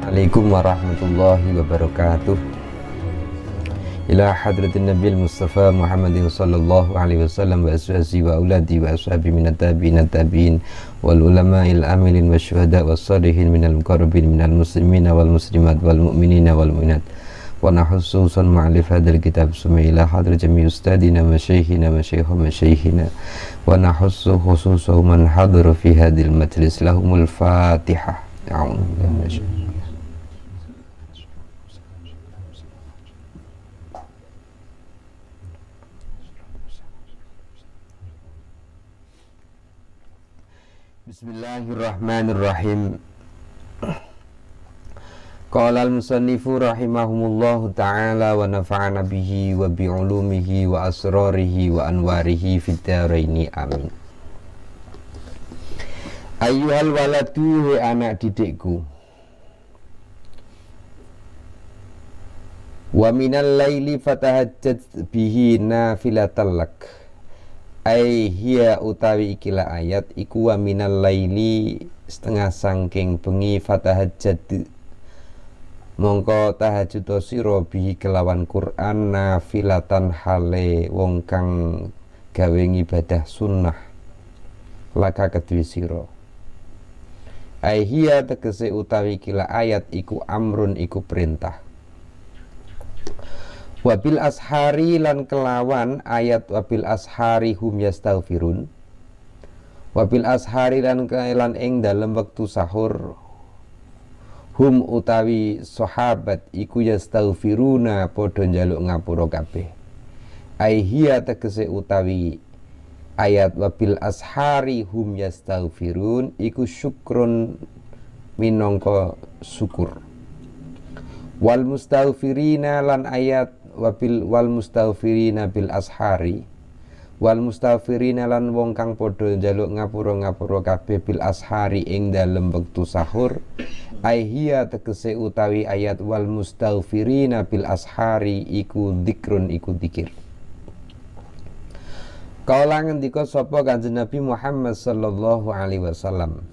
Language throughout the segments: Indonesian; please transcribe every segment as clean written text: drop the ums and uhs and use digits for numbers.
Assalamualaikum warahmatullahi wabarakatuh. Ila hadratin Nabil Mustafa Muhammadin sallallahu alaihi wasallam wa ashabihi wa auladi wa ashabi minat tabi'in wal ulama'il amilin wa syuhada was salihin minal muqarrabin minal muslimina wal muslimat wal mu'minina wal mu'minat wa nahussusan ma'alif hadal kitab summa ila hadrat jami ustadina wa syekhina wa syekhina wa nahussu khususan man hadara fi hadil majlis lahumul fatihah. Bismillahirrahmanirrahim. Qala al-musannifu rahimahumullahu ta'ala wa nafa'ana bihi wa bi'ulumihi wa asrarihi wa anwarihi fid dharaini amin. Ayyuhal waladu, anak didikku, wa minal laili fatahajjat bihi nafilatan lak. Ai hiya utawi ikilah ayat iku wa minal laili setengah sangking bengi fatahajjat mongko tahajud sira bihi kelawan Quran nafilatan hale wong kang gawe ibadah sunnah laka kedue sira. Ai hiya tegese utawi ikilah ayat iku amrun iku perintah. Wabil ashari lan kelawan ayat wabil ashari hum yastaghfirun. Wabil ashari lan kelan ing dalem wektu sahur hum utawi sahabat iku yastaghfiruna padha njaluk ngapura kabeh. Ai hiya tegese utawi ayat wabil ashari hum yastaghfirun iku syukrun minangka syukur. Wal mustaghfirina lan ayat wal mustaghfirina bil ashari wal mustaghfirina lan wong kang padha njaluk ngapura-ngapura kabeh bil ashari ing dalem wektu sahur. Ai hiya tegese utawi ayat wal mustaghfirina bil ashari iku dzikrun iku dzikir. Kala ngendika sapa Kanjeng Nabi Muhammad sallallahu alaihi wasallam,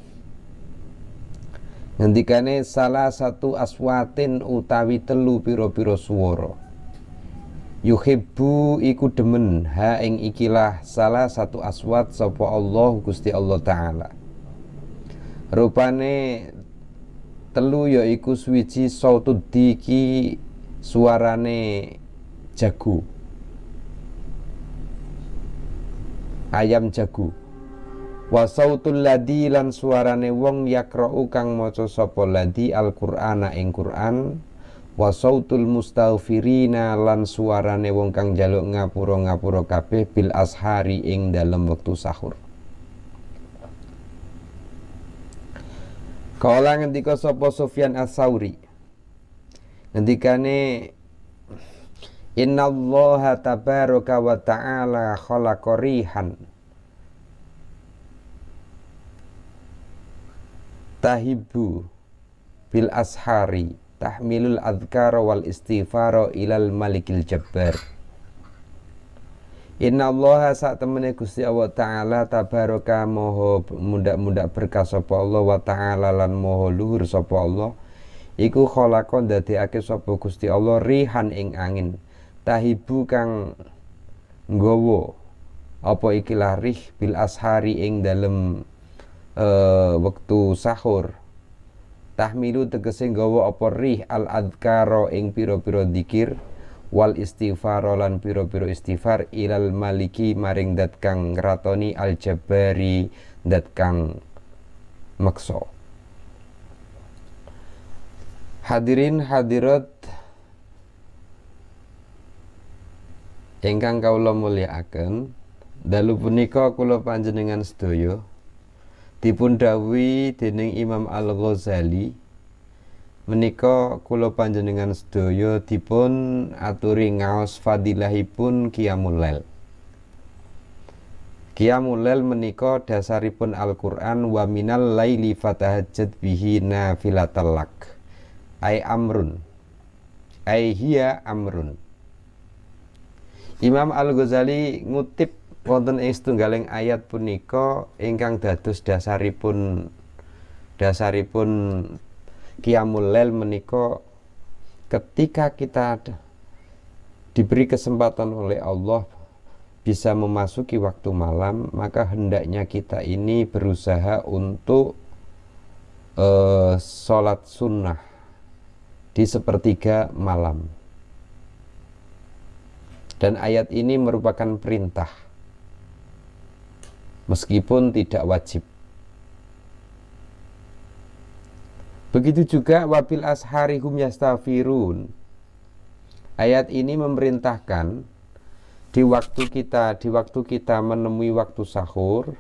ngendikane salah satu aswatin utawi telu pira-pira swara. Yuhibbu iku demen ha ing ikilah salah satu aswat sapa Allah Gusti Allah Ta'ala. Rupane telu yaiku suwiji sautud diki suarane jago, ayam jago. Wa sautul ladhi lan suarane wong yakra'u kang maca sapa ladhi al-Qur'ana ing Qur'an. Wa sautul mustaghfirina lan suarane wong kang njaluk ngapura-ngapura kabeh bil ashari ing dalem wektu sahur. Kala ngendika sapa Sufyan Ats-Tsauri, ngendikane innallaha tabaraka wa ta'ala khalaqa rihan tahibbu bil ashari tahmilul adhkar wal istighfar ilal malikil jabbar. Innallaha sak temene Gusti Allah Ta'ala tabaraka moho mundak-mundak berkah sapa Allah wa ta'ala lan moho luhur sapa Allah iku khalaqa ndadekake sapa Gusti Allah rihan ing angin tahibu kang nggawa apa ikilah rih bil ashari ing dalem wektu sahur. Tahmilu tegese nggawa apa rih al adhkara ing pira-pira dzikir wal istighfar lan pira-pira istighfar ilal maliki maring dat kang ngratoni al jabbari dat kang meksa. Hadirin hadirat ingkang kawula mulyakaken, dalu punika kula panjenengan sedaya dipun dawuhi dening Imam Al-Ghazali menika kula panjenengan sedaya dipun aturi ngaos fadilahipun Qiyamul Lail. Qiyamul Lail menika dasaripun Al-Qur'an wa minal laili fatahajjat bihi nafilatal lak. Ai amrun. Ai hiya amrun. Imam Al-Ghazali ngutip wonten ing setunggaling ayat punika ingkang dados dasaripun Qiyamul Lail menika ketika kita diberi kesempatan oleh Allah bisa memasuki waktu malam, maka hendaknya kita ini berusaha untuk sholat sunnah di sepertiga malam. Dan ayat ini merupakan perintah, meskipun tidak wajib. Begitu juga wabil ashari hum yastaghfirun. Ayat ini memerintahkan di waktu kita menemui waktu sahur,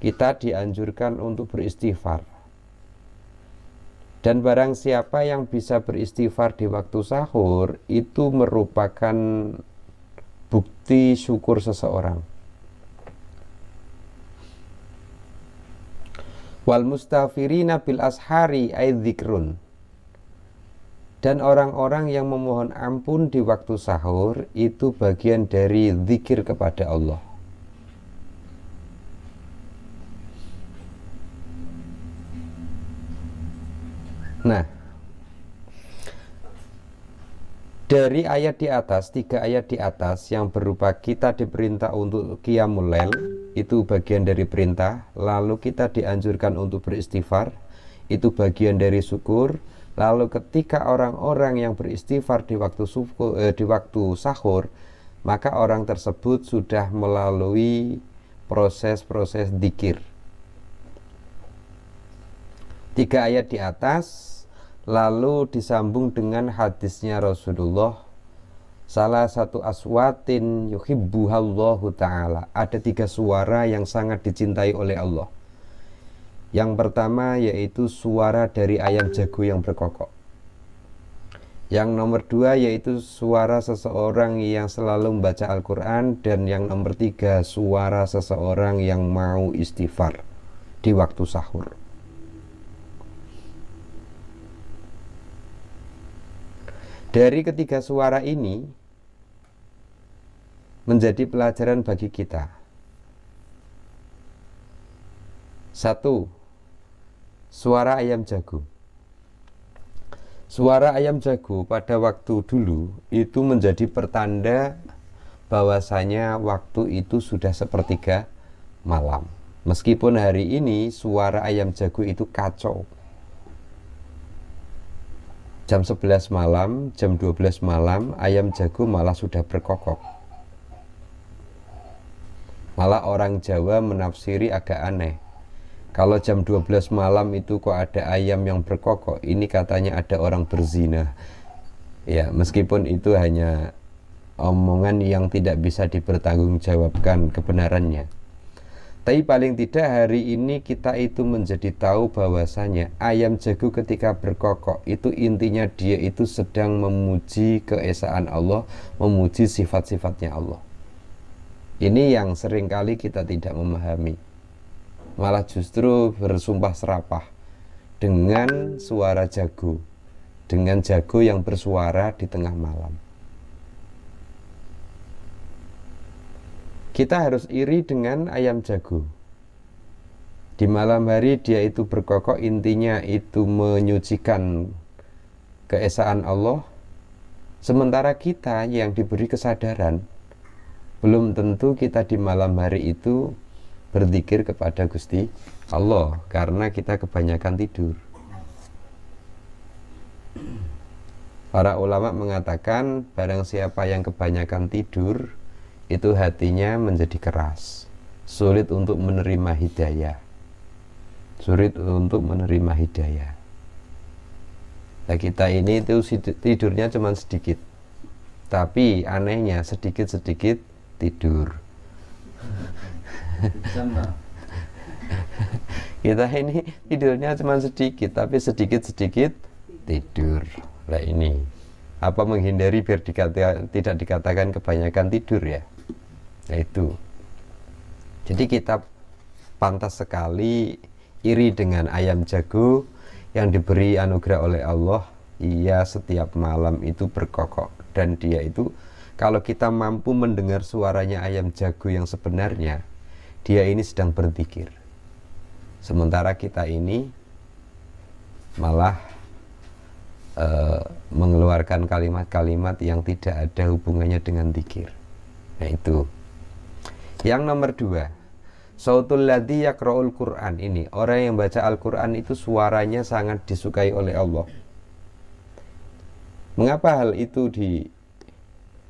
kita dianjurkan untuk beristighfar. Dan barang siapa yang bisa beristighfar di waktu sahur, itu merupakan bukti syukur seseorang. Wal mustaghfirina bil ashari ay dzikrun. Dan orang-orang yang memohon ampun di waktu sahur itu bagian dari zikir kepada Allah. Nah, dari ayat di atas, 3 ayat di atas yang berupa kita diperintah untuk qiyamul lail, itu bagian dari perintah. Lalu kita dianjurkan untuk beristighfar, itu bagian dari syukur. Lalu ketika orang-orang yang beristighfar di waktu sahur, maka orang tersebut sudah melalui proses-proses dzikir. 3 ayat di atas, lalu disambung dengan hadisnya Rasulullah, salah satu aswatin yuhibbuhallahu ta'ala. Ada 3 suara yang sangat dicintai oleh Allah. Yang pertama yaitu suara dari ayam jago yang berkokok. Yang nomor 2 yaitu suara seseorang yang selalu membaca Al-Quran. Dan yang nomor 3 suara seseorang yang mau istighfar di waktu sahur. Dari ketiga suara ini menjadi pelajaran bagi kita. 1. Suara ayam jago. Suara ayam jago pada waktu dulu itu menjadi pertanda bahwasanya waktu itu sudah sepertiga malam. Meskipun hari ini suara ayam jago itu kacau. Jam 11 malam, jam 12 malam, ayam jago malah sudah berkokok. Malah orang Jawa menafsiri agak aneh. Kalau jam 12 malam itu kok ada ayam yang berkokok, ini katanya ada orang berzina. Ya, meskipun itu hanya omongan yang tidak bisa dipertanggungjawabkan kebenarannya. Tapi paling tidak hari ini kita itu menjadi tahu bahwasanya ayam jago ketika berkokok itu intinya dia itu sedang memuji keesaan Allah, memuji sifat-sifatnya Allah. Ini yang seringkali kita tidak memahami. Malah justru bersumpah serapah dengan suara jago, dengan jago yang bersuara di tengah malam. Kita harus iri dengan ayam jago. Di malam hari dia itu berkokok, intinya itu menyucikan keesaan Allah. Sementara kita yang diberi kesadaran, belum tentu kita di malam hari itu berzikir kepada Gusti Allah, karena kita kebanyakan tidur. Para ulama mengatakan barang siapa yang kebanyakan tidur itu hatinya menjadi keras, sulit untuk menerima hidayah. Sulit untuk menerima hidayah. Nah, kita ini itu tidurnya cuma sedikit, tapi anehnya sedikit-sedikit tidur. Kita ini tidurnya cuma sedikit, tapi sedikit-sedikit tidur. Nah, ini apa menghindari biar tidak dikatakan kebanyakan tidur ya. Nah, itu. Jadi kita pantas sekali iri dengan ayam jago yang diberi anugerah oleh Allah. Ia setiap malam itu berkokok, dan dia itu kalau kita mampu mendengar suaranya ayam jago yang sebenarnya, dia ini sedang berzikir. Sementara kita ini malah mengeluarkan kalimat-kalimat yang tidak ada hubungannya dengan dzikir. Nah itu. Yang nomor 2, sautul ladzi yaqra'ul Qur'an. Ini orang yang baca Al-Qur'an itu suaranya sangat disukai oleh Allah. Mengapa hal itu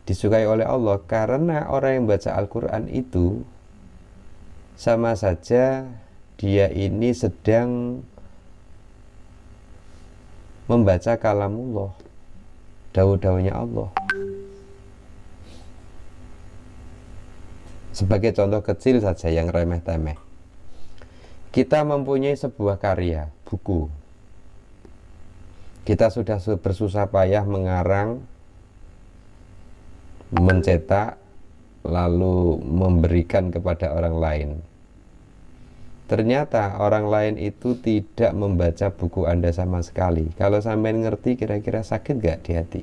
disukai oleh Allah? Karena orang yang baca Al-Qur'an itu sama saja dia ini sedang membaca kalamullah, dawuh-dawuhnya Allah. Sebagai contoh kecil saja yang remeh-temeh, kita mempunyai sebuah karya, buku. Kita sudah bersusah payah mengarang, mencetak, lalu memberikan kepada orang lain. Ternyata orang lain itu tidak membaca buku Anda sama sekali. Kalau sampai ngerti, kira-kira sakit gak di hati?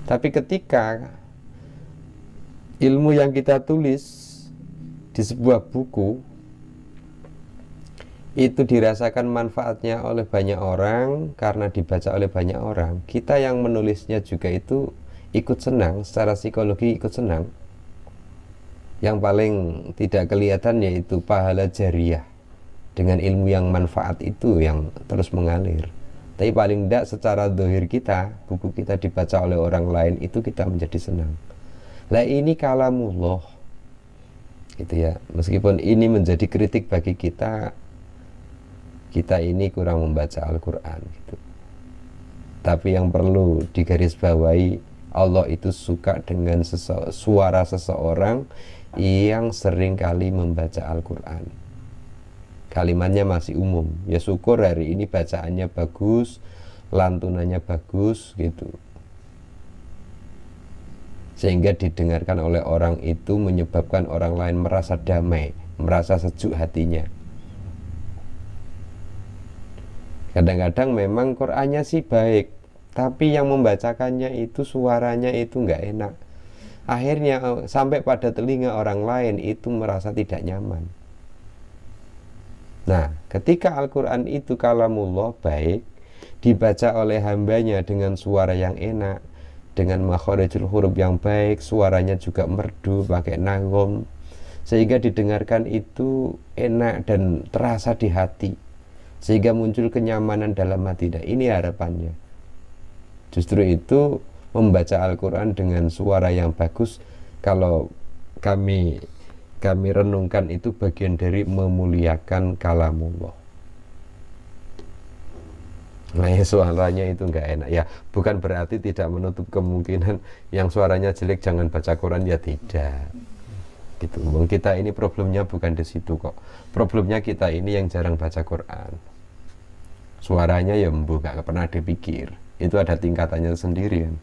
Tapi ketika ilmu yang kita tulis di sebuah buku itu dirasakan manfaatnya oleh banyak orang, karena dibaca oleh banyak orang, kita yang menulisnya juga itu ikut senang, secara psikologi ikut senang. Yang paling tidak kelihatan yaitu pahala jariah dengan ilmu yang manfaat itu yang terus mengalir. Tapi paling tidak secara zahir kita, buku kita dibaca oleh orang lain, itu kita menjadi senang. Lah ini kalamullah, gitu ya. Meskipun ini menjadi kritik bagi kita, kita ini kurang membaca Al-Quran, gitu. Tapi yang perlu digarisbawahi, Allah itu suka dengan suara seseorang yang sering kali membaca Al-Quran. Kalimatnya masih umum, ya syukur hari ini bacaannya bagus, lantunannya bagus, gitu, sehingga didengarkan oleh orang itu menyebabkan orang lain merasa damai, merasa sejuk hatinya. Kadang-kadang memang Qur'annya sih baik, tapi yang membacakannya itu suaranya itu nggak enak. Akhirnya sampai pada telinga orang lain itu merasa tidak nyaman. Nah, ketika Al-Quran itu kalamullah baik, dibaca oleh hambanya dengan suara yang enak, dengan makharijul huruf yang baik, suaranya juga merdu, pakai nagom, sehingga didengarkan itu enak dan terasa di hati, sehingga muncul kenyamanan dalam hati. Nah, ini harapannya. Justru itu membaca Al-Quran dengan suara yang bagus, kalau kami renungkan itu bagian dari memuliakan kalamullah. Nah, ya, suaranya itu nggak enak ya, bukan berarti tidak menutup kemungkinan yang suaranya jelek jangan baca Quran, ya tidak, gitu. Kita ini problemnya bukan di situ kok. Problemnya kita ini yang jarang baca Quran. Suaranya ya nggak pernah dipikir. Itu ada tingkatannya sendiri kan.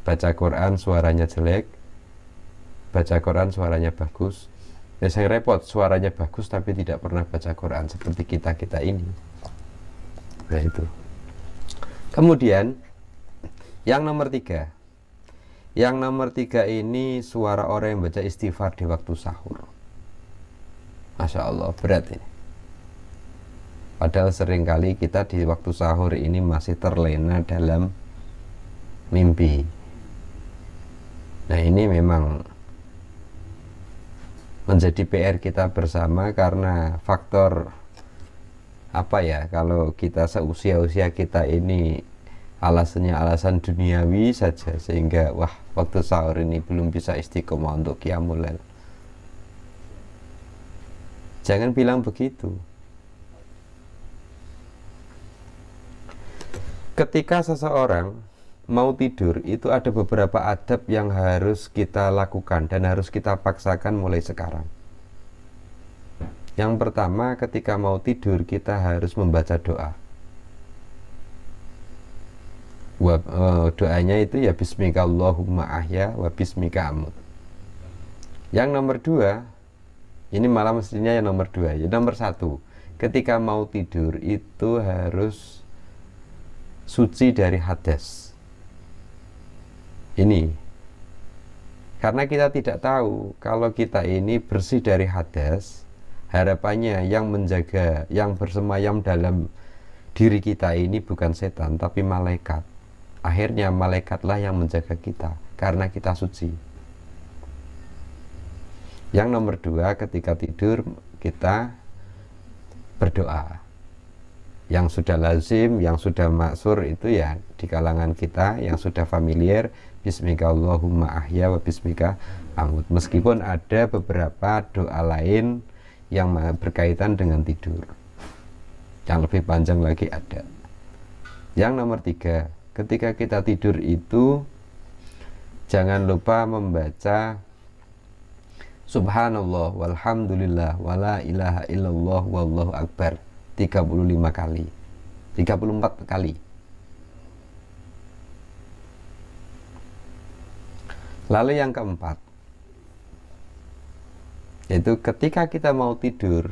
Baca Quran suaranya jelek, baca Quran suaranya bagus. Ya saya repot, suaranya bagus tapi tidak pernah baca Quran, seperti kita ini. Nah itu. Kemudian yang nomor 3, ini suara orang yang baca istighfar di waktu sahur. Masya Allah, berat ini. Padahal seringkali kita di waktu sahur ini masih terlena dalam mimpi. Nah ini memang menjadi PR kita bersama, karena faktor apa ya, kalau kita seusia-usia kita ini alasannya alasan duniawi saja, sehingga wah waktu sahur ini belum bisa istiqomah untuk qiyamul lail. Jangan bilang begitu. Ketika seseorang mau tidur, itu ada beberapa adab yang harus kita lakukan dan harus kita paksakan mulai sekarang. Yang pertama, ketika mau tidur kita harus membaca doa. Doanya itu ya bismika Allahumma ahya wa bismika amut. Yang nomor 2, ini malah mestinya yang nomor 2. Ya, nomor 1, ketika mau tidur itu harus suci dari hadas. Ini karena kita tidak tahu kalau kita ini bersih dari hadas Harapannya yang menjaga, yang bersemayam dalam diri kita ini bukan setan tapi malaikat. Akhirnya malaikatlah yang menjaga kita karena kita suci. Yang nomor 2, ketika tidur kita berdoa. Yang sudah lazim, yang sudah maksur itu ya di kalangan kita, yang sudah familiar, bismika Allahumma ahya wa bismika amut. Meskipun ada beberapa doa lain yang berkaitan dengan tidur, yang lebih panjang lagi ada. Yang nomor 3, ketika kita tidur itu jangan lupa membaca subhanallah walhamdulillah wala ilaha illallah wallahu akbar 35 kali, 34 kali. Lalu yang keempat, yaitu ketika kita mau tidur,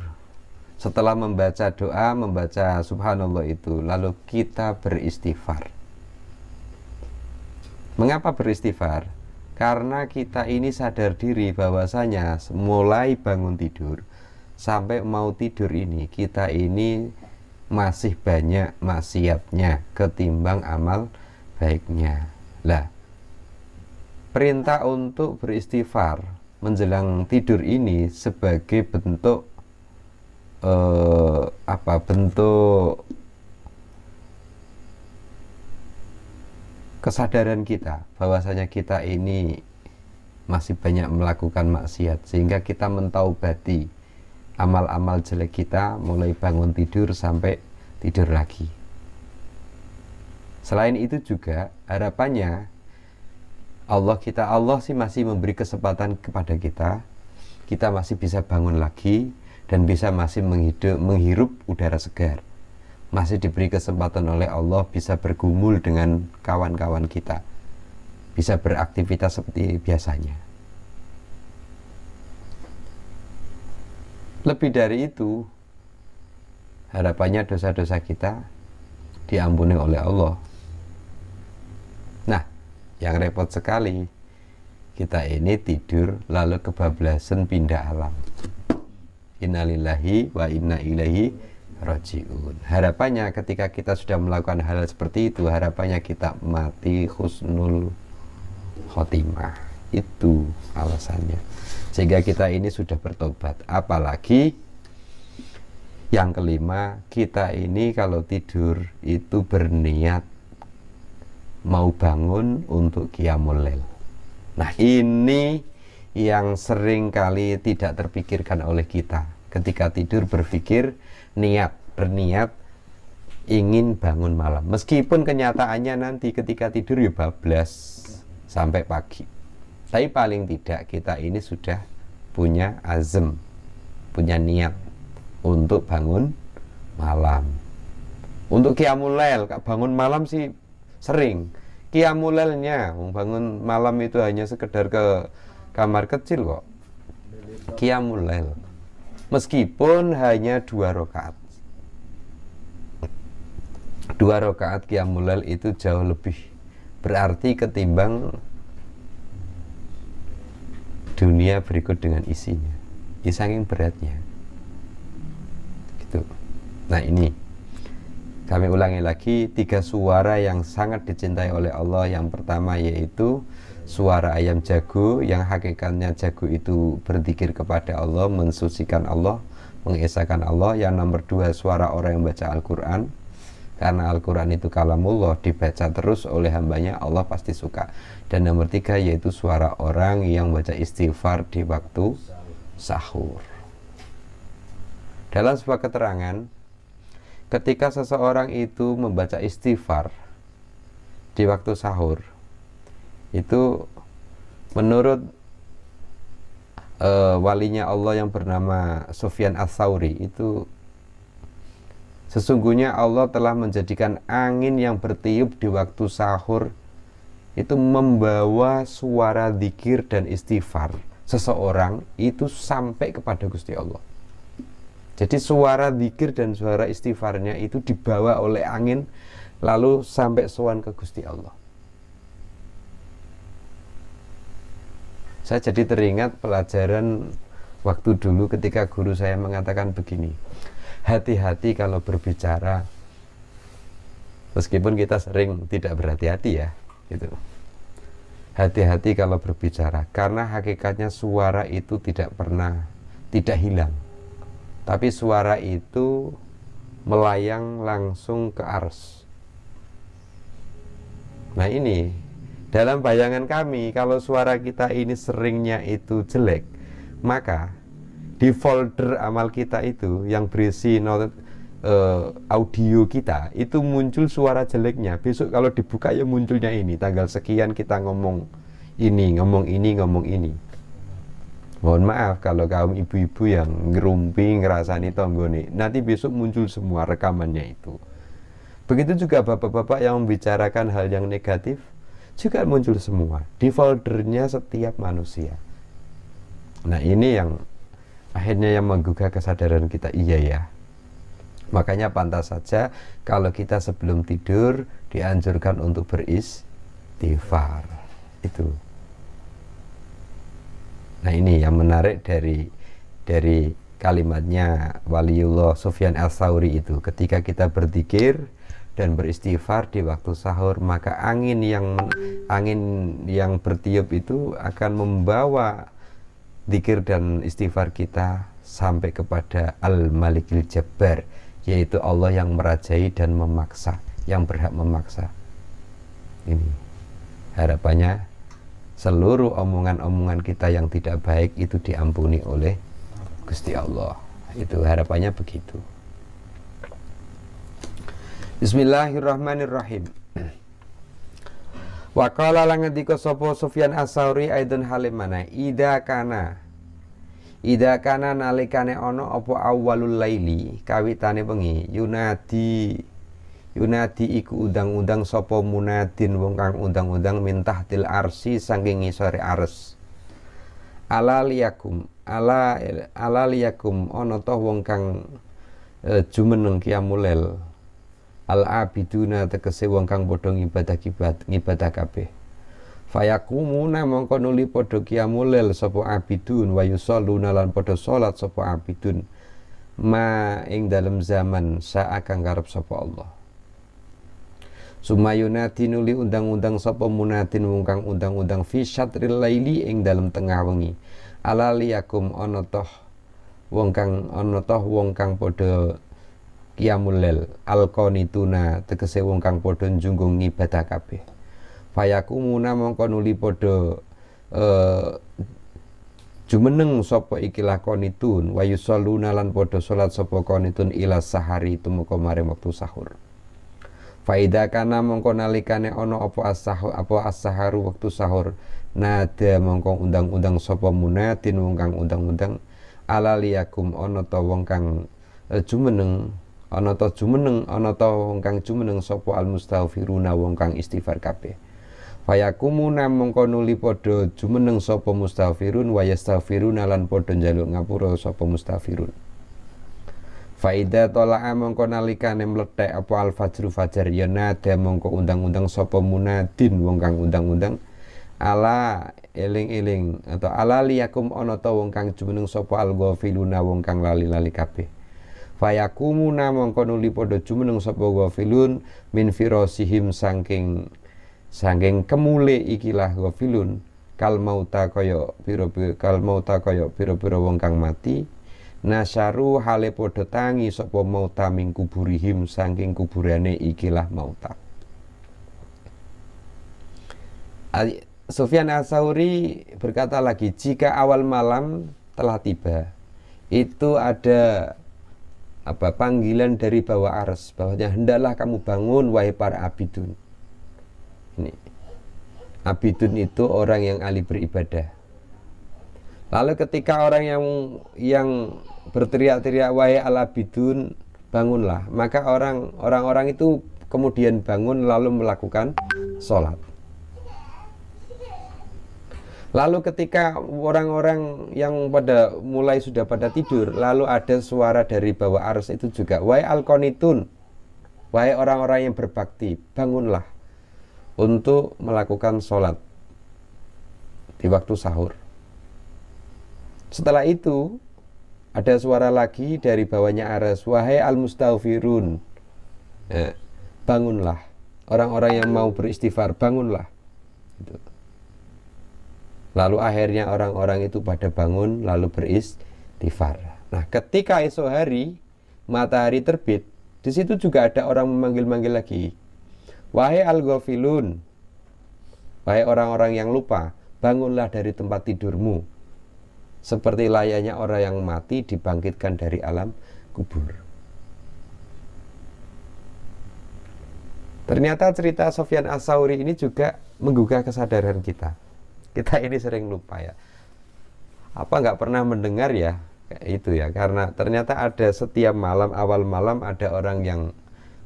setelah membaca doa, membaca subhanallah itu, lalu kita beristighfar. Mengapa beristighfar? Karena kita ini sadar diri bahwasanya mulai bangun tidur sampai mau tidur ini, kita ini masih banyak maksiatnya ketimbang amal baiknya. Lah, perintah untuk beristighfar menjelang tidur ini sebagai bentuk bentuk kesadaran kita bahwasanya kita ini masih banyak melakukan maksiat, sehingga kita mentaubati amal-amal jelek kita mulai bangun tidur sampai tidur lagi. Selain itu juga harapannya Allah sih masih memberi kesempatan kepada kita masih bisa bangun lagi dan bisa masih menghirup udara segar. Masih diberi kesempatan oleh Allah bisa bergumul dengan kawan-kawan kita, bisa beraktivitas seperti biasanya. Lebih dari itu, harapannya dosa-dosa kita diampuni oleh Allah. Nah, yang repot sekali, kita ini tidur lalu kebablasan pindah alam. Innalillahi wa inna ilaihi rajiun. Harapannya ketika kita sudah melakukan hal seperti itu, harapannya kita mati husnul khotimah. Itu alasannya, sehingga kita ini sudah bertobat. Apalagi yang kelima, kita ini kalau tidur itu berniat mau bangun untuk qiyamul lail. Nah, ini yang sering kali tidak terpikirkan oleh kita. Ketika tidur berpikir berniat ingin bangun malam, meskipun kenyataannya nanti ketika tidur ya bablas sampai pagi. Tapi paling tidak kita ini sudah punya azam, punya niat untuk bangun malam, untuk qiyamul lail. Bangun malam sih sering, qiyamul lailnya bangun malam itu hanya sekedar ke kamar kecil kok. Qiyamul lail meskipun hanya 2 rakaat. 2 rakaat qiyamul lail itu jauh lebih berarti ketimbang dunia berikut dengan isinya. Ini saking beratnya gitu. Nah, ini kami ulangi lagi 3 suara yang sangat dicintai oleh Allah. Yang pertama yaitu suara ayam jago, yang hakikatnya jago itu berzikir kepada Allah, mensucikan Allah, mengesahkan Allah. Yang nomor 2 suara orang yang baca Al-Quran, karena Al-Quran itu kalamullah, dibaca terus oleh hambanya, Allah pasti suka. Dan nomor 3 yaitu suara orang yang baca istighfar di waktu sahur. Dalam sebuah keterangan, ketika seseorang itu membaca istighfar di waktu sahur, itu menurut walinya Allah yang bernama Sufyan Ats-Tsauri, itu sesungguhnya Allah telah menjadikan angin yang bertiup di waktu sahur itu membawa suara zikir dan istighfar seseorang itu sampai kepada Gusti Allah. Jadi suara zikir dan suara istighfarnya itu dibawa oleh angin lalu sampai sowan ke Gusti Allah. Saya jadi teringat pelajaran Waktu dulu ketika guru saya mengatakan begini, hati-hati kalau berbicara, meskipun kita sering tidak berhati-hati ya, gitu. Hati-hati kalau berbicara, karena hakikatnya suara itu tidak hilang, tapi suara itu melayang langsung ke ars. Nah ini, dalam bayangan kami, kalau suara kita ini seringnya itu jelek, maka di folder amal kita itu yang berisi audio kita itu muncul suara jeleknya. Besok kalau dibuka ya munculnya ini, tanggal sekian kita ngomong ini, ngomong ini, ngomong ini. Mohon maaf kalau kaum ibu-ibu yang ngerumpi ngerasani tonggone, nanti besok muncul semua rekamannya itu. Begitu juga bapak-bapak yang membicarakan hal yang negatif juga muncul semua di foldernya setiap manusia. Nah ini yang akhirnya yang menggugah kesadaran kita, iya ya. Makanya pantas saja kalau kita sebelum tidur dianjurkan untuk beristighfar. Itu. Nah ini yang menarik dari kalimatnya Waliullah Sufyan Ats-Tsauri itu, ketika kita berzikir dan beristighfar di waktu sahur, maka angin yang bertiup itu akan membawa zikir dan istighfar kita sampai kepada Al-Malikil Jabbar, yaitu Allah yang merajai dan memaksa, yang berhak memaksa. Ini harapannya seluruh omongan-omongan kita yang tidak baik itu diampuni oleh Gusti Allah. Itu harapannya begitu. Bismillahirrahmanirrahim. Wa qala lan ngendika sapa Sufyan Ats-Tsauri aidon halimana ida kana nalikane ana apa awalul laili kawitane wengi yunadi iku undang-undang sapa munadin wong kang undang-undang min tahtil arsi saking ngisore ars. Ala liyakum ana ta wong kang jumeneng qiyamul al abiduna tegese wong kang padha ngibadah kabeh. Fayakumuna mongko nuli padha qiyamul sapa abidun wa yusalluna lan padha salat sapa abidun ma ing dalem zaman sa'a kang karep sapa Allah. Sumayunati nuli undang-undang sapa munatin wong kang undang-undang fi syatril laili ing dalem tengah wengi. Ala liyakum ana toh wong kang padha qiyamul lail alqanituna tegese wong kang padha njunggung ibadah kabeh. Fayakumuna mongko nuli padha jumeneng sapa ikilah qanitun wa yusalluna lan padha salat sapa qanitun ila sahari tumeka maring wektu sahur. Faida kana mongko nalikane ana apa as-saharu wektu sahur nada mongko undang-undang sapa munatin wong kang undang-undang ala liyakum ana ta wong kang jumeneng ana ta wong kang jumeneng sapa al-mustaghfiruna wong kang istighfar kabeh. Fayakumuna mongko nuli padha jumeneng sapa mustaghfirun wa yastaghfiruna lan padha njaluk ngapura sapa mustaghfirun. Faida tola'a mongko nalikane mlethek apa al-fajru fajar ya nada mongko undang-undang sapa munadin wong kang undang-undang ala eling-eling atau ala liyakum ana ta wong kang jumeneng sapa al-ghafiluna wong kang lali-lali kabeh. Fayakumuna mongko nuli padha jumeneng sapa ghafilun min firasihim saking kemule ikilah ghafilun kal mauta kaya pira-pira wong kang mati. Nasyaru hale padha tangi sapa mauta ming kuburihim saking kuburane ikilah mauta. Sufyan Ats-Tsauri berkata lagi, jika awal malam telah tiba, itu ada panggilan dari bawah ars, bahwanya hendaklah kamu bangun wahai para abidun. Ini abidun itu orang yang ahli beribadah. Lalu ketika orang yang berteriak-teriak wahai al-abidun bangunlah, maka orang-orang itu kemudian bangun lalu melakukan sholat. Lalu ketika orang-orang yang sudah pada tidur, lalu ada suara dari bawah ars itu juga, wahai al-qanitun, wahai orang-orang yang berbakti, bangunlah untuk melakukan sholat di waktu sahur. Setelah itu ada suara lagi dari bawahnya aras, wahai al-mustaghfirun, ya, bangunlah, orang-orang yang mau beristighfar, bangunlah. Gitu. Lalu akhirnya orang-orang itu pada bangun lalu beristighfar. Nah, ketika esok hari matahari terbit, di situ juga ada orang memanggil-manggil lagi, wahai al-ghafilun, wahai orang-orang yang lupa, bangunlah dari tempat tidurmu, seperti layaknya orang yang mati dibangkitkan dari alam kubur. Ternyata cerita Sufyan Ats-Tsauri ini juga menggugah kesadaran kita. Kita ini sering lupa ya. Apa nggak pernah mendengar ya kayak itu ya? Karena ternyata ada setiap malam, awal malam ada orang yang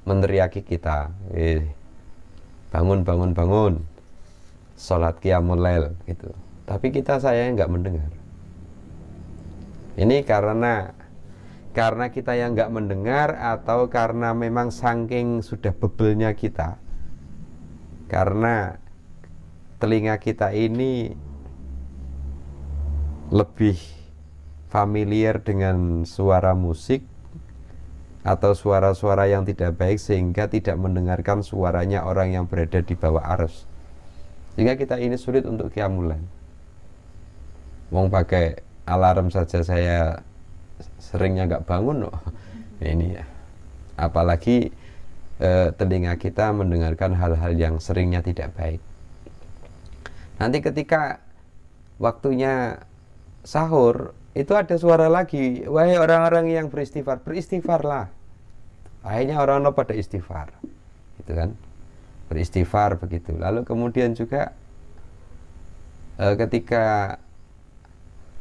meneriaki kita, bangun, bangun, bangun, sholat qiyamul lail gitu. Tapi kita sayangnya nggak mendengar. Ini karena kita yang nggak mendengar, atau karena memang saking sudah bebelnya kita, karena telinga kita ini lebih familiar dengan suara musik atau suara-suara yang tidak baik, sehingga tidak mendengarkan suaranya orang yang berada di bawah arsy. Sehingga kita ini sulit untuk qiyamul lail. Wong pakai alarm saja saya seringnya nggak bangun loh. Ini ya, apalagi telinga kita mendengarkan hal-hal yang seringnya tidak baik. Nanti ketika waktunya sahur itu ada suara lagi, wahai orang-orang yang beristighfar, beristighfarlah. Akhirnya orang-orang pada istighfar, gitu kan, beristighfar begitu. Lalu kemudian juga ketika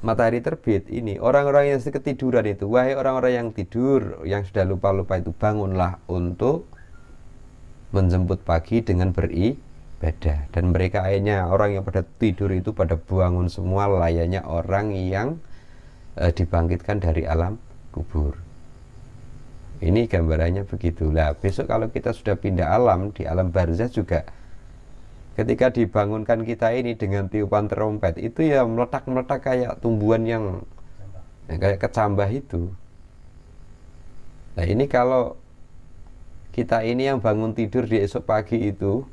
matahari terbit ini, orang-orang yang ketiduran itu, wahai orang-orang yang tidur, yang sudah lupa-lupa itu, bangunlah untuk menjemput pagi dengan beribadah. Dan mereka akhirnya, orang yang pada tidur itu pada bangun semua layaknya orang yang dibangkitkan dari alam kubur. Ini gambarannya begitu. Lah besok kalau kita sudah pindah alam, di alam barzah juga, ketika dibangunkan kita ini dengan tiupan trompet, itu ya meletak-meletak kayak tumbuhan yang kayak kecambah itu. Nah ini kalau kita ini yang bangun tidur di esok pagi itu,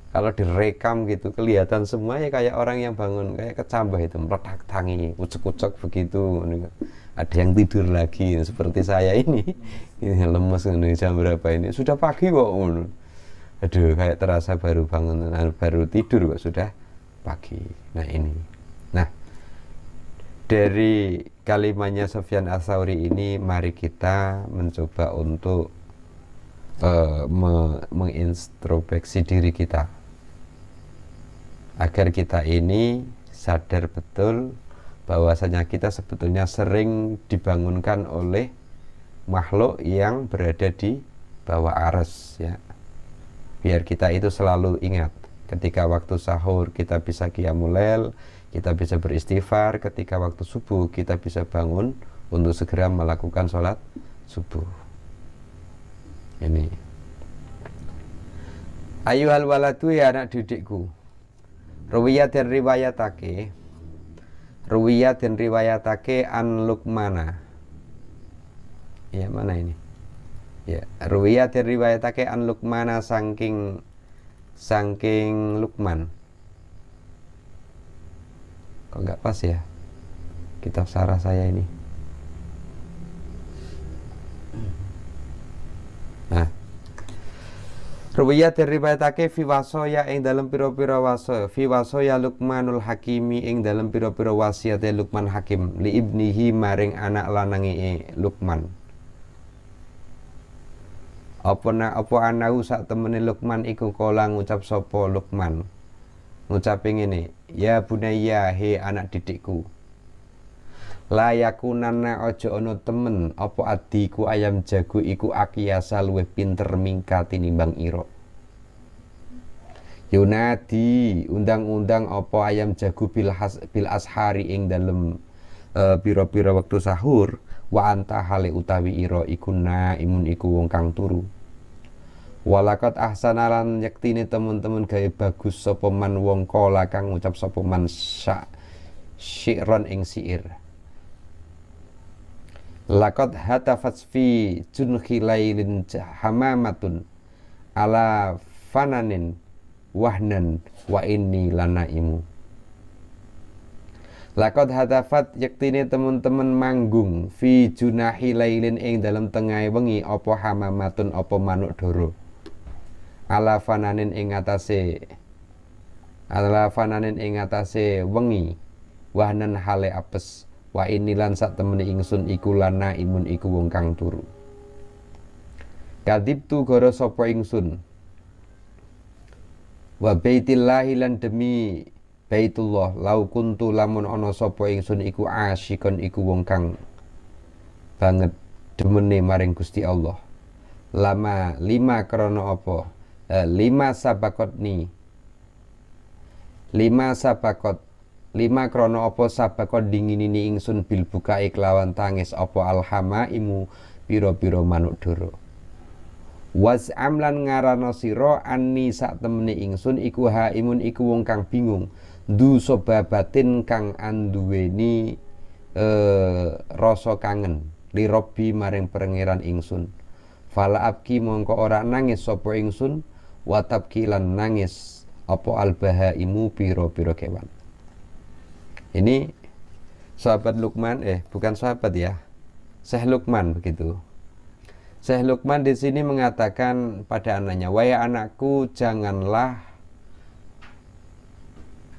kalau direkam gitu kelihatan semuanya kayak orang yang bangun kayak kecambah itu, meletak tangi, ucek-ucek begitu. Ada yang tidur lagi seperti saya ini lemes ini, jam berapa ini, sudah pagi kok. Aduh, kayak terasa baru bangun, baru tidur kok sudah pagi. Nah ini, nah dari kalimatnya Sufyan Ats-Tsauri ini, mari kita mencoba untuk mengintrospeksi diri kita, agar kita ini sadar betul bahwasanya kita sebetulnya sering dibangunkan oleh makhluk yang berada di bawah arsy ya. Biar kita itu selalu ingat, ketika waktu sahur kita bisa qiyamul lail, kita bisa beristighfar, ketika waktu subuh kita bisa bangun untuk segera melakukan sholat subuh. Ini, ayuhal waladu, ya anak didikku, ruwiyat dan riwayatake an Luqmana. Ya, mana ini? Ya, ruwiyat dan riwayatake an Luqmana, saking Luqman. Kok nggak pas ya kitab sarah saya ini? Nah, ruwiyat dan riwayatake fi wasoya ing dalam pira-pira waso, fi wasoya Luqmanul Hakimi ing dalam pira-pira wasiate Luqman Hakim li ibnihi maring anak lanange Luqman. Apa anahu sak temene Luqman iku kala ngucap sapa Luqman, ngucape ngene, ya bunayya, he anak didikku, la yakunanna aja ana temen apa adiku ayam jago iku akiyasa luwih pinter mingka tinimbang ira. Yunadi undang-undang apa ayam jago bil ashari ing dalem pira-pira wektu sahur, wa anta hale utawi ira iku naimun iku wong kang turu. Walakat ahsanalan yektine temen-temen gawe bagus sapa man wong kala kang ngucap sapa man syi'ron ing syair. Laqad hatafat fi junhi lailin hamamatun ala fananin wahnan wa inni lanaimu. Laqad hatafat yaktine teman-teman manggung fi junahi lailin ing dalam tengah wengi apa hamamatun apa manuk doro. Ala fananin ing atase wengi wahnan hale apes wa inilan sak temene ingsun iku lana imun iku wong kang turu. Kadibtu goro sapa ingsun wa baitillahi lan demi Baitullah lau kuntu lamun ana sapa ingsun iku asyikon iku wong kang banget demene maring Gusti Allah. Lima krana apa? Lima krana apa sabakot dinginini ingsun bil bukae kelawan tangis apa alhamaimu pira-pira manuk dara. Was'am lan ngarana sira anni sak temene ingsun iku haimun iku wong kang bingung du sobabatin kang anduweni rasa kangen lirobi maring pangeran ingsun. Fala abki mongko ora nangis sapa ingsun watabki lan nangis apa albahaimu pira-pira kewan. Ini sahabat Luqman, bukan sahabat ya, Syekh Luqman begitu. Syekh Luqman di sini mengatakan pada anaknya, wahai anakku, janganlah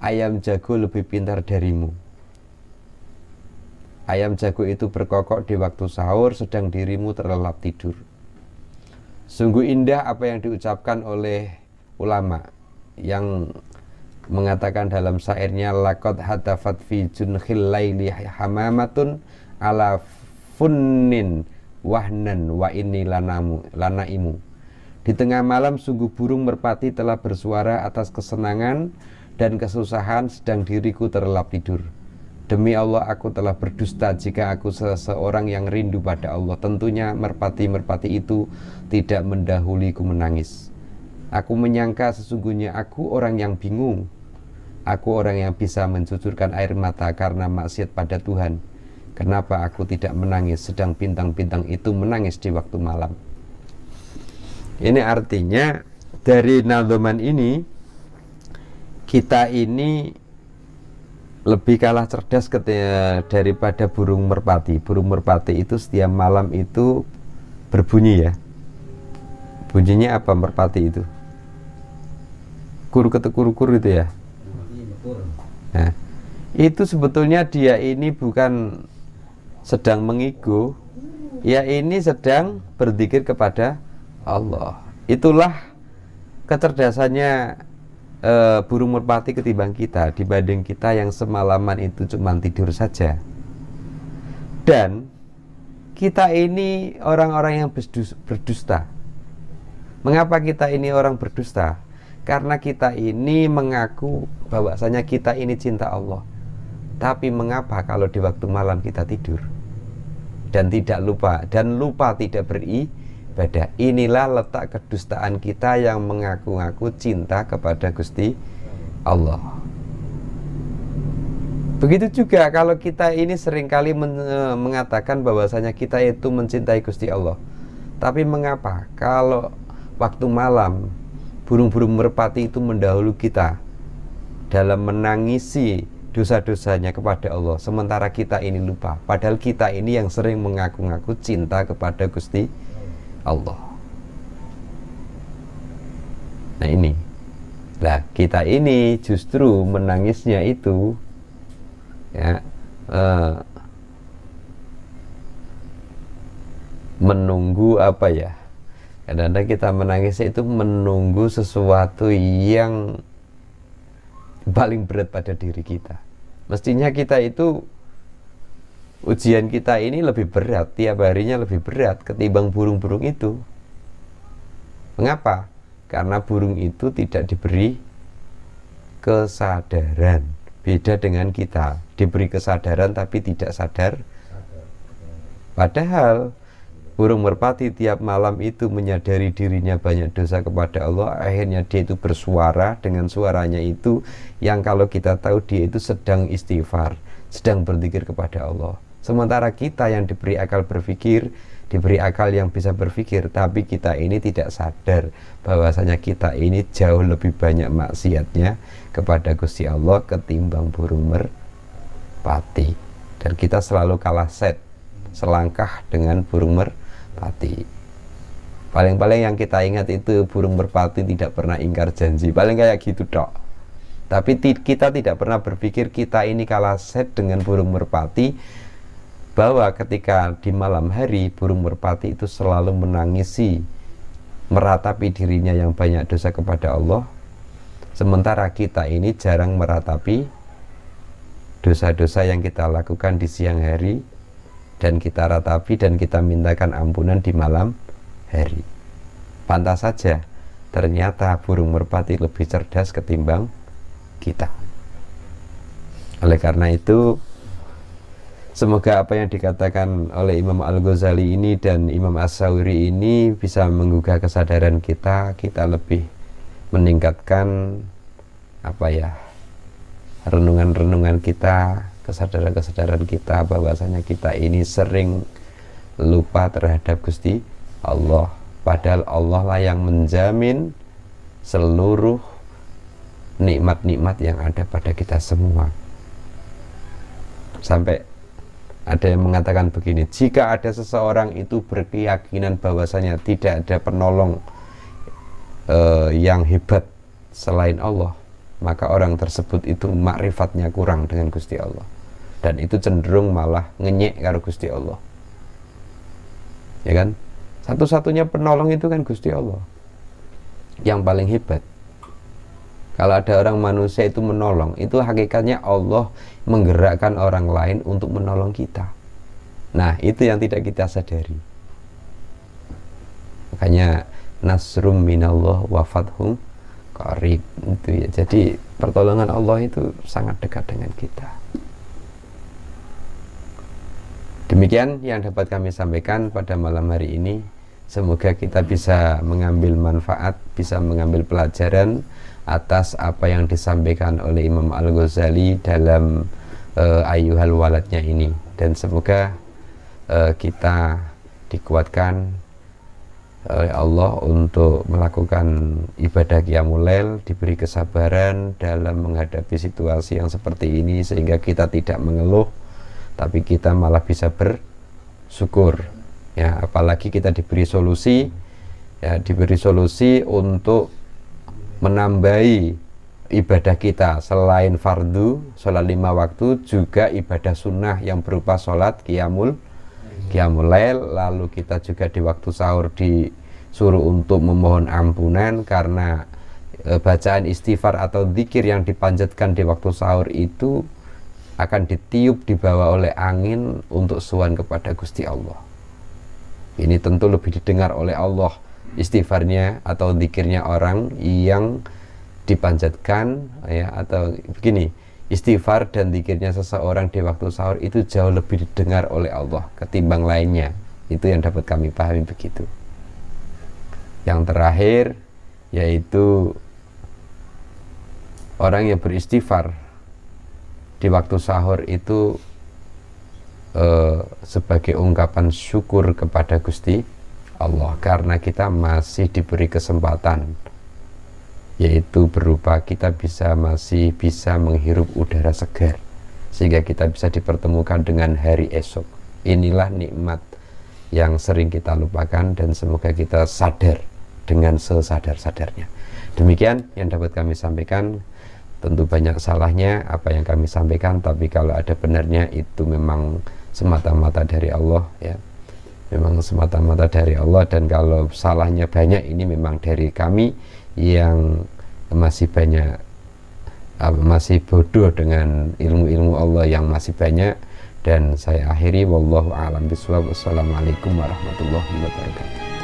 ayam jago lebih pintar darimu. Ayam jago itu berkokok di waktu sahur, sedang dirimu terlelap tidur. Sungguh indah apa yang diucapkan oleh ulama yang mengatakan dalam syairnya laqad hatafat fi junhil laili hamamatun ala funnin wahnan wa inni lanaimu. Di tengah malam sungguh burung merpati telah bersuara atas kesenangan dan kesusahan, sedang diriku terlelap tidur. Demi Allah aku telah berdusta jika aku seseorang yang rindu pada Allah. Tentunya merpati-merpati itu tidak mendahuliku menangis. Aku menyangka sesungguhnya aku orang yang bingung. Aku orang yang bisa mencucurkan air mata karena maksiat pada Tuhan. Kenapa aku tidak menangis sedang bintang-bintang itu menangis di waktu malam? Ini artinya dari nadzoman ini kita ini lebih kalah cerdas daripada burung merpati. Burung merpati itu setiap malam itu berbunyi ya. Bunyinya apa merpati itu? Kur-kur itu ya. Nah, itu sebetulnya dia ini bukan sedang mengigo, ya ini sedang berzikir kepada Allah. Itulah kecerdasannya burung merpati ketimbang kita, dibanding kita yang semalaman itu cuma tidur saja. Dan kita ini orang-orang yang berdusta. Mengapa kita ini orang berdusta? Karena kita ini mengaku bahwasanya kita ini cinta Allah. Tapi mengapa kalau di waktu malam kita tidur dan tidak lupa, dan lupa tidak beribadah? Inilah letak kedustaan kita yang mengaku-ngaku cinta kepada Gusti Allah. Begitu juga kalau kita ini seringkali mengatakan bahwasanya kita itu mencintai Gusti Allah. Tapi mengapa kalau waktu malam burung-burung merpati itu mendahului kita dalam menangisi dosa-dosanya kepada Allah, sementara kita ini lupa, padahal kita ini yang sering mengaku-ngaku cinta kepada Gusti Allah. Nah ini, nah kita ini justru menangisnya itu ya menunggu apa ya? Kadang-kadang kita menangis itu menunggu sesuatu yang paling berat pada diri kita. Mestinya kita itu, ujian kita ini lebih berat, tiap harinya lebih berat ketimbang burung-burung itu. Mengapa? Karena burung itu tidak diberi kesadaran. Beda dengan kita, diberi kesadaran tapi tidak sadar. Padahal burung merpati tiap malam itu menyadari dirinya banyak dosa kepada Allah. Akhirnya dia itu bersuara dengan suaranya itu, yang kalau kita tahu dia itu sedang istighfar, sedang berzikir kepada Allah, Sementara kita yang diberi akal berpikir, diberi akal yang bisa berpikir, tapi kita ini tidak sadar bahwasanya kita ini jauh lebih banyak maksiatnya kepada Gusti Allah ketimbang burung merpati. Dan kita selalu kalah selangkah dengan burung merpati. Paling-paling yang kita ingat itu burung merpati tidak pernah ingkar janji, paling kayak gitu tok. Tapi kita tidak pernah berpikir kita ini kalah dengan burung merpati, bahwa ketika di malam hari burung merpati itu selalu menangisi, meratapi dirinya yang banyak dosa kepada Allah, sementara kita ini jarang meratapi dosa-dosa yang kita lakukan di siang hari, dan kita ratapi dan kita mintakan ampunan di malam hari. Pantas saja ternyata burung merpati lebih cerdas ketimbang kita. Oleh karena itu, semoga apa yang dikatakan oleh Imam Al-Ghazali ini dan Imam As-Sawiri ini bisa menggugah kesadaran kita lebih meningkatkan renungan-renungan kita, kesadaran-kesadaran kita bahwasanya kita ini sering lupa terhadap Gusti Allah, padahal Allah lah yang menjamin seluruh nikmat-nikmat yang ada pada kita semua. Sampai ada yang mengatakan begini, jika ada seseorang itu berkeyakinan bahwasanya tidak ada penolong yang hebat selain Allah, maka orang tersebut itu makrifatnya kurang dengan Gusti Allah, dan itu cenderung malah ngenyek karo Gusti Allah. Ya kan? Satu-satunya penolong itu kan Gusti Allah yang paling hebat. Kalau ada orang manusia itu menolong, itu hakikatnya Allah menggerakkan orang lain untuk menolong kita. Nah, itu yang tidak kita sadari. Makanya nasrum minallah wa fathum qarib itu ya. Jadi pertolongan Allah itu sangat dekat dengan kita. Demikian yang dapat kami sampaikan pada malam hari ini. Semoga kita bisa mengambil manfaat, bisa mengambil pelajaran atas apa yang disampaikan oleh Imam Al-Ghazali dalam Ayyuhal Waladnya ini, dan semoga kita dikuatkan oleh Allah untuk melakukan ibadah Qiyamul Lail, diberi kesabaran dalam menghadapi situasi yang seperti ini sehingga kita tidak mengeluh, tapi kita malah bisa bersyukur ya. Apalagi kita diberi solusi ya, diberi solusi untuk menambahi ibadah kita selain fardu, sholat 5 waktu, juga ibadah sunnah yang berupa sholat Qiyamul Lail. Lalu kita juga di waktu sahur disuruh untuk memohon ampunan, karena bacaan istighfar atau zikir yang dipanjatkan di waktu sahur itu akan ditiup dibawa oleh angin untuk sowan kepada Gusti Allah. Ini tentu lebih didengar oleh Allah istighfarnya atau zikirnya orang yang dipanjatkan ya, atau begini, istighfar dan zikirnya seseorang di waktu sahur itu jauh lebih didengar oleh Allah ketimbang lainnya. Itu yang dapat kami pahami begitu. Yang terakhir yaitu orang yang beristighfar di waktu sahur itu sebagai ungkapan syukur kepada Gusti Allah, karena kita masih diberi kesempatan, yaitu berupa kita masih bisa menghirup udara segar, sehingga kita bisa dipertemukan dengan hari esok. Inilah nikmat yang sering kita lupakan, dan semoga kita sadar dengan sesadar-sadarnya. Demikian yang dapat kami sampaikan. Tentu banyak salahnya apa yang kami sampaikan, tapi kalau ada benarnya itu memang semata-mata dari Allah ya. Memang semata-mata dari Allah, dan kalau salahnya banyak ini memang dari kami yang masih bodoh dengan ilmu-ilmu Allah yang masih banyak. Dan saya akhiri, wallahu a'lam bishawab. Wassalamualaikum warahmatullahi wabarakatuh.